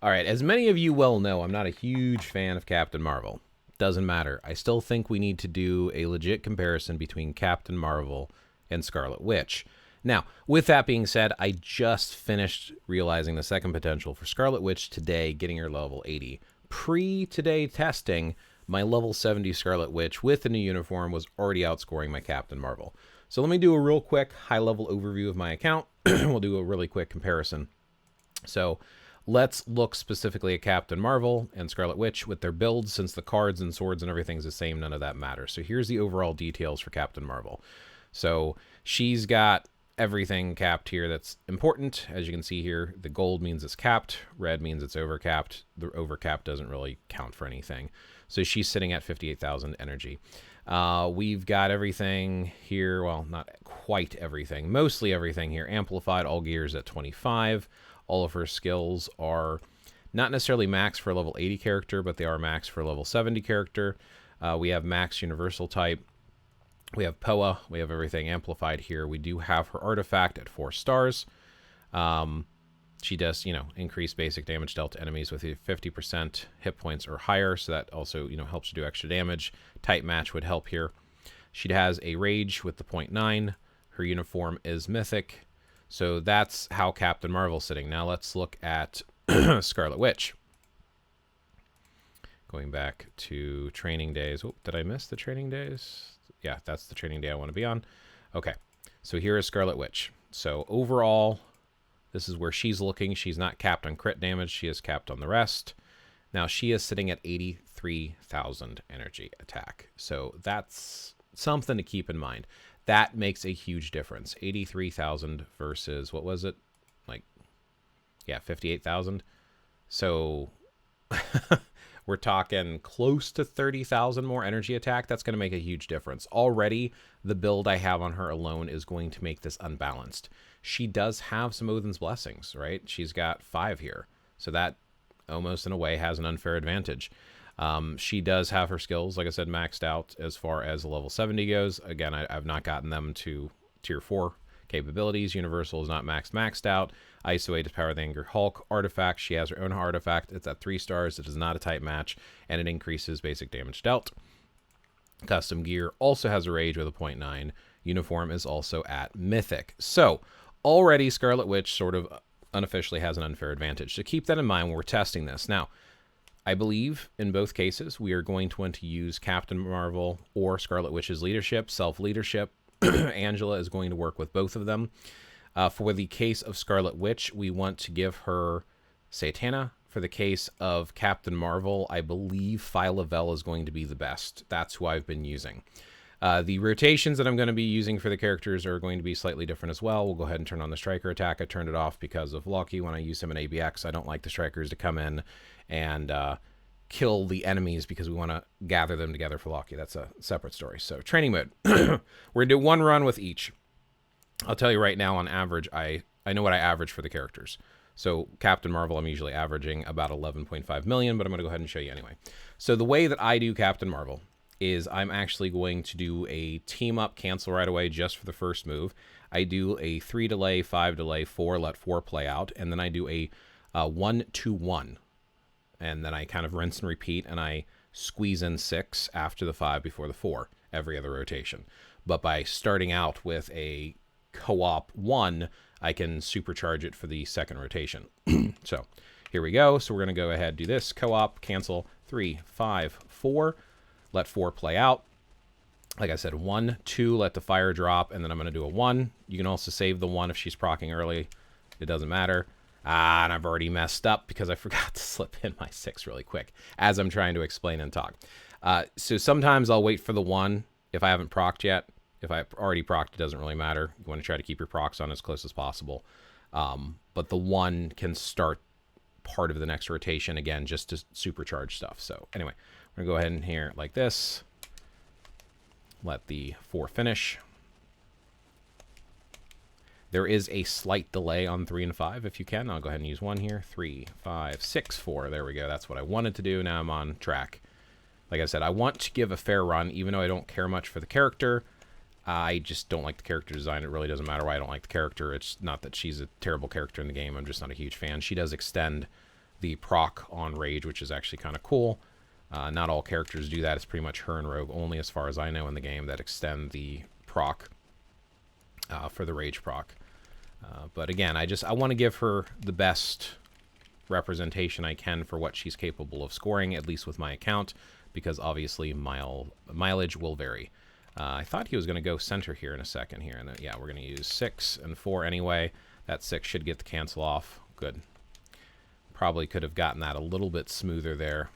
All right, as many of you well know, I'm not a huge fan of Captain Marvel. Doesn't matter. I still think we need to do a legit comparison between Captain Marvel and Scarlet Witch. Now, with that being said, I just finished realizing the second potential for Scarlet Witch today, getting her level 80. Pre-today testing, my level 70 Scarlet Witch with the new uniform was already outscoring my Captain Marvel. So let me do a real quick high-level overview of my account. We'll do a really quick comparison. So let's look specifically at Captain Marvel and Scarlet Witch with their builds. Since the cards and swords and everything's the same, none of that matters. So here's the overall details for Captain Marvel. So she's got everything capped here that's important. As you can see here, the gold means it's capped, red means it's overcapped. The overcap doesn't really count for anything. So she's sitting at 58,000 energy. We've got everything here, well, not quite everything, mostly everything here. Amplified, all gears at 25. All of her skills are not necessarily max for a level 80 character, but they are max for a level 70 character. We have max universal type. We have POA. We have everything amplified here. We do have her artifact at 4 stars. She does, increase basic damage dealt to enemies with 50% hit points or higher. So that also, helps you do extra damage. Type match would help here. She has a rage with the 0.9. Her uniform is mythic. So that's how Captain Marvel's sitting. Now let's look at Scarlet Witch. Going back to training days. Oh, did I miss the training days? Yeah, that's the training day I want to be on. Okay, so here is Scarlet Witch. So overall, this is where she's looking. She's not capped on crit damage. She is capped on the rest. Now she is sitting at 83,000 energy attack. So that's something to keep in mind. That makes a huge difference. 83,000 versus, what was it? 58,000. So we're talking close to 30,000 more energy attack. That's going to make a huge difference. Already, the build I have on her alone is going to make this unbalanced. She does have some Odin's Blessings, right? She's got 5 here. So that almost in a way has an unfair advantage. She does have her skills, like I said, maxed out as far as the level 70 goes. Again, I've not gotten them to tier 4 capabilities. Universal is not maxed out. Isolate is Power of the Anger Hulk. Artifact, she has her own artifact. It's at 3 stars. It is not a type match, and it increases basic damage dealt. Custom gear also has a rage with a 0.9. Uniform is also at mythic. So already Scarlet Witch sort of unofficially has an unfair advantage. So keep that in mind when we're testing this. Now, I believe in both cases, we are going to want to use Captain Marvel or Scarlet Witch's leadership, self-leadership. Angela is going to work with both of them. For the case of Scarlet Witch, we want to give her Satana. For the case of Captain Marvel, I believe Phyla-Vell is going to be the best. That's who I've been using. The rotations that I'm going to be using for the characters are going to be slightly different as well. We'll go ahead and turn on the Striker attack. I turned it off because of Loki. When I use him in ABX, I don't like the Strikers to come in and kill the enemies because we want to gather them together for Loki. That's a separate story. So training mode. We're going to do one run with each. I'll tell you right now, on average, I know what I average for the characters. So Captain Marvel, I'm usually averaging about 11.5 million, but I'm going to go ahead and show you anyway. So the way that I do Captain Marvel is I'm actually going to do a team up cancel right away just for the first move. I do a 3 delay, 5 delay, 4, let 4 play out, and then I do a 1-2-1. And then I kind of rinse and repeat, and I squeeze in 6 after the 5 before the 4 every other rotation. But by starting out with a co-op 1, I can supercharge it for the second rotation. So here we go. So we're going to go ahead, do this co-op, cancel 3, 5, 4, let 4 play out. Like I said, 1, 2, let the fire drop, and then I'm going to do a 1. You can also save the 1 if she's proccing early. It doesn't matter. And I've already messed up because I forgot to slip in my 6 really quick as I'm trying to explain and talk. So sometimes I'll wait for the 1 if I haven't procced yet. If I already procced, it doesn't really matter. You want to try to keep your procs on as close as possible. But the 1 can start part of the next rotation again, just to supercharge stuff. So anyway, we're going to go ahead and here like this. Let the 4 finish. There is a slight delay on 3 and 5 if you can. I'll go ahead and use 1 here. 3, 5, 6, 4. There we go. That's what I wanted to do. Now I'm on track. Like I said, I want to give a fair run, even though I don't care much for the character. I just don't like the character design. It really doesn't matter why I don't like the character. It's not that she's a terrible character in the game. I'm just not a huge fan. She does extend the proc on rage, which is actually kind of cool. Not all characters do that. It's pretty much her and Rogue only, as far as I know, in the game that extend the proc for the rage proc. But again, I want to give her the best representation I can for what she's capable of scoring, at least with my account, because obviously mileage will vary. I thought he was going to go center here in a second here, and then, yeah, we're going to use 6 and 4 anyway. That 6 should get the cancel off. Good. Probably could have gotten that a little bit smoother there.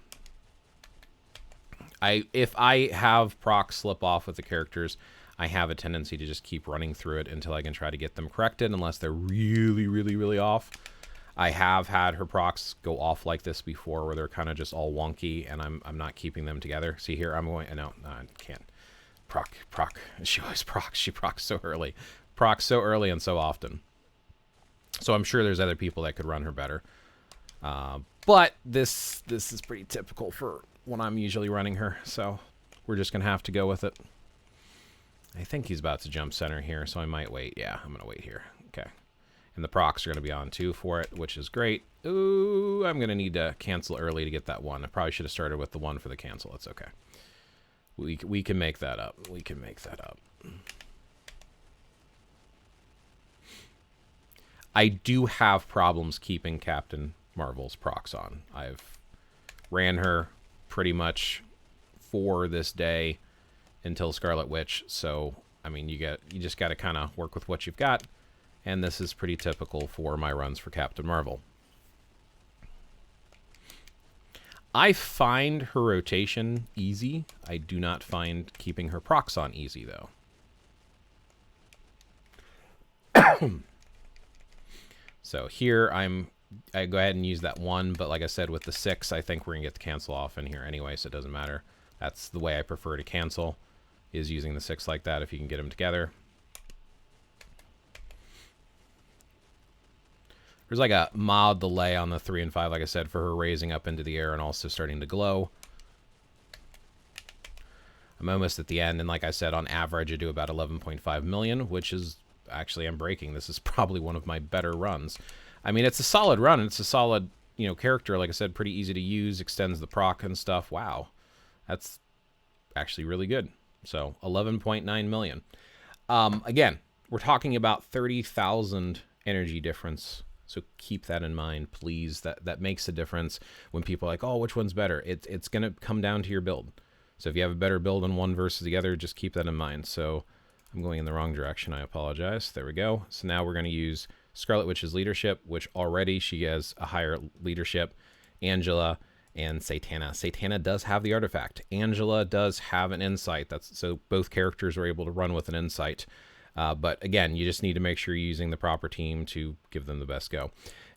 If I have proc slip off with the characters, I have a tendency to just keep running through it until I can try to get them corrected, unless they're really, really, really off. I have had her procs go off like this before, where they're kind of just all wonky, and I'm not keeping them together. See here, I'm going, no, I can't. Proc. She always procs. She procs so early. Procs so early and so often. So I'm sure there's other people that could run her better. But this is pretty typical for when I'm usually running her, so we're just going to have to go with it. I think he's about to jump center here, so I might wait. Yeah, I'm going to wait here. Okay. And the procs are going to be on too for it, which is great. Ooh, I'm going to need to cancel early to get that 1. I probably should have started with the 1 for the cancel. That's okay. We can make that up. We can make that up. I do have problems keeping Captain Marvel's procs on. I've ran her pretty much for this day until Scarlet Witch, so I mean you just got to kind of work with what you've got, and this is pretty typical for my runs for Captain Marvel. I find her rotation easy. I do not find keeping her procs on easy, though. So here I go ahead and use that 1, but like I said, with the 6, I think we're going to get the cancel off in here anyway, so it doesn't matter. That's the way I prefer to cancel, is using the 6 like that if you can get them together. There's like a mild delay on the 3 and 5, like I said, for her raising up into the air and also starting to glow. I'm almost at the end, and like I said, on average I do about 11.5 million, which is actually, I'm breaking. This is probably one of my better runs. I mean, it's a solid run. It's a solid, character. Like I said, pretty easy to use, extends the proc and stuff. Wow. That's actually really good. So 11.9 million. Again, we're talking about 30,000 energy difference. So keep that in mind, please. That makes a difference when people are like, oh, which one's better? It's going to come down to your build. So if you have a better build on one versus the other, just keep that in mind. So I'm going in the wrong direction. I apologize. There we go. So now we're going to use Scarlet Witch's leadership, which already she has a higher leadership. Angela and Satana. Satana does have the artifact. Angela does have an insight. So both characters are able to run with an insight. But again, you just need to make sure you're using the proper team to give them the best go.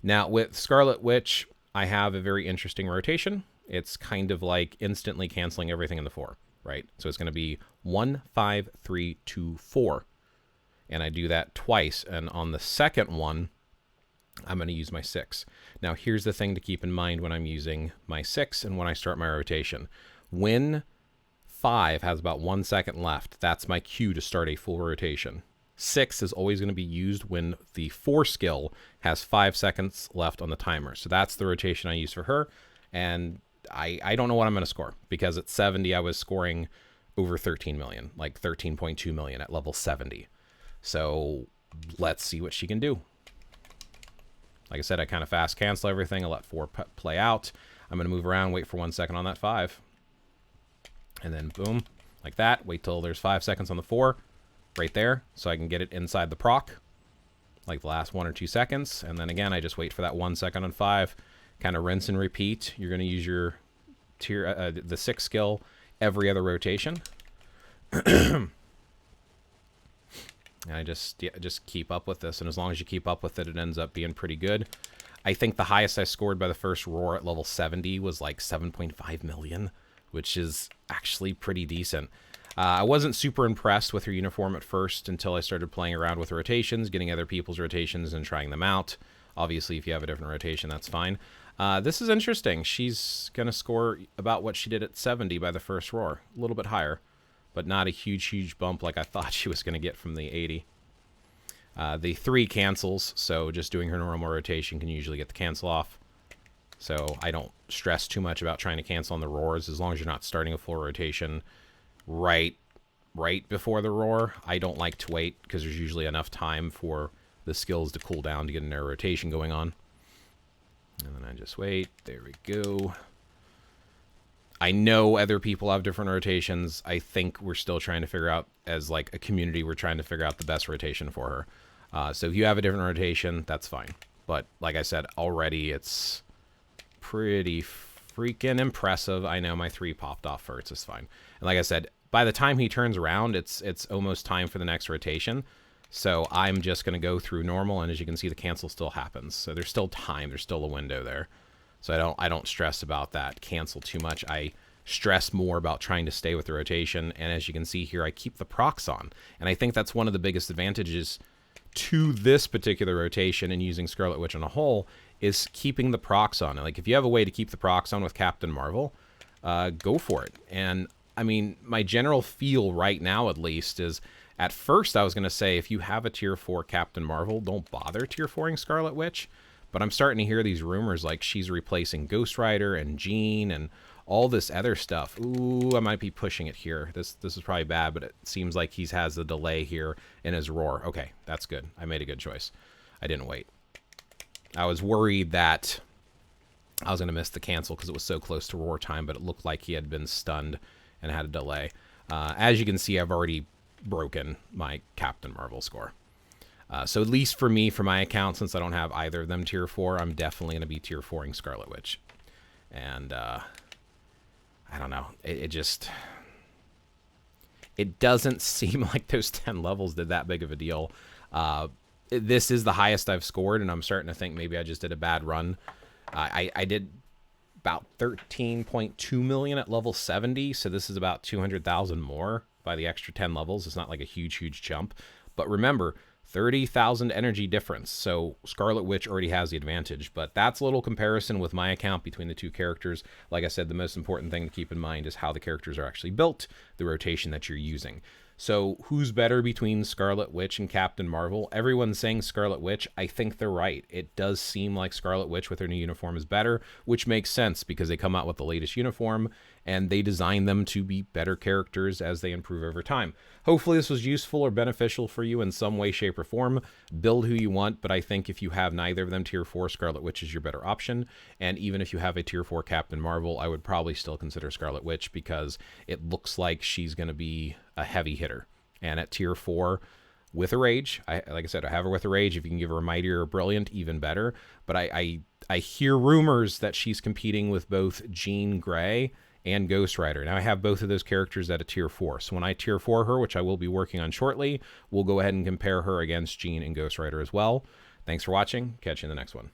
Now with Scarlet Witch, I have a very interesting rotation. It's kind of like instantly canceling everything in the 4, right? So it's going to be 1, 5, 3, 2, 4. And I do that twice. And on the second one, I'm going to use my 6. Now, here's the thing to keep in mind when I'm using my 6 and when I start my rotation. When 5 has about 1 second left, that's my cue to start a full rotation. 6 is always going to be used when the 4 skill has 5 seconds left on the timer. So that's the rotation I use for her. And I don't know what I'm going to score, because at 70, I was scoring over 13 million, like 13.2 million at level 70. So let's see what she can do. Like I said, I kind of fast cancel everything. I let 4 play out. I'm going to move around, wait for 1 second on that 5. And then boom, like that. Wait till there's 5 seconds on the 4 right there, so I can get it inside the proc, like the last 1 or 2 seconds. And then again, I just wait for that 1 second on 5, kind of rinse and repeat. You're going to use your the 6 skill every other rotation. And I just keep up with this, and as long as you keep up with it, it ends up being pretty good. I think the highest I scored by the first roar at level 70 was like 7.5 million, which is actually pretty decent. I wasn't super impressed with her uniform at first until I started playing around with rotations, getting other people's rotations and trying them out. Obviously, if you have a different rotation, that's fine. This is interesting. She's going to score about what she did at 70 by the first roar. A little bit higher, but not a huge bump like I thought she was going to get from the 80. The 3 cancels, so just doing her normal rotation can usually get the cancel off. So I don't stress too much about trying to cancel on the roars as long as you're not starting a full rotation right before the roar. I don't like to wait because there's usually enough time for the skills to cool down to get an air rotation going on. And then I just wait. There we go. I know other people have different rotations. I think we're still trying to figure out, as like a community, we're trying to figure out the best rotation for her. So if you have a different rotation, that's fine. But like I said, already it's pretty freaking impressive. I know my 3 popped off first. It's fine. And like I said, by the time he turns around, it's almost time for the next rotation. So I'm just going to go through normal, and as you can see, the cancel still happens. So there's still time. There's still a window there. So I don't stress about that cancel too much. I stress more about trying to stay with the rotation. And as you can see here, I keep the procs on. And I think that's one of the biggest advantages to this particular rotation and using Scarlet Witch on a whole is keeping the procs on. Like if you have a way to keep the procs on with Captain Marvel, go for it. And I mean, my general feel right now, at least, is at first I was going to say if you have a tier 4 Captain Marvel, don't bother tier 4ing Scarlet Witch. But I'm starting to hear these rumors like she's replacing Ghost Rider and Jean and all this other stuff. Ooh, I might be pushing it here. This is probably bad, but it seems like he has a delay here in his roar. Okay, that's good. I made a good choice. I didn't wait. I was worried that I was going to miss the cancel because it was so close to roar time, but it looked like he had been stunned and had a delay. As you can see, I've already broken my Captain Marvel score. So at least for me, for my account, since I don't have either of them tier 4, I'm definitely going to be tier 4ing Scarlet Witch. And I don't know. It doesn't seem like those 10 levels did that big of a deal. This is the highest I've scored, and I'm starting to think maybe I just did a bad run. I did about 13.2 million at level 70, so this is about 200,000 more by the extra 10 levels. It's not like a huge jump. But remember, 30,000 energy difference, so Scarlet Witch already has the advantage, but that's a little comparison with my account between the two characters. Like I said, the most important thing to keep in mind is how the characters are actually built, the rotation that you're using. So who's better between Scarlet Witch and Captain Marvel? Everyone's saying Scarlet Witch. I think they're right. It does seem like Scarlet Witch with her new uniform is better, which makes sense because they come out with the latest uniform and they design them to be better characters as they improve over time. Hopefully this was useful or beneficial for you in some way, shape, or form. Build who you want, but I think if you have neither of them, tier 4 Scarlet Witch is your better option. And even if you have a tier 4 Captain Marvel, I would probably still consider Scarlet Witch because it looks like she's going to be a heavy hitter. And at tier 4, with a rage, like I said, I have her with a rage. If you can give her a mighty or a brilliant, even better. But I hear rumors that she's competing with both Jean Grey and Ghost Rider. Now I have both of those characters at a tier 4. So when I tier 4 her, which I will be working on shortly, we'll go ahead and compare her against Jean and Ghost Rider as well. Thanks for watching. Catch you in the next one.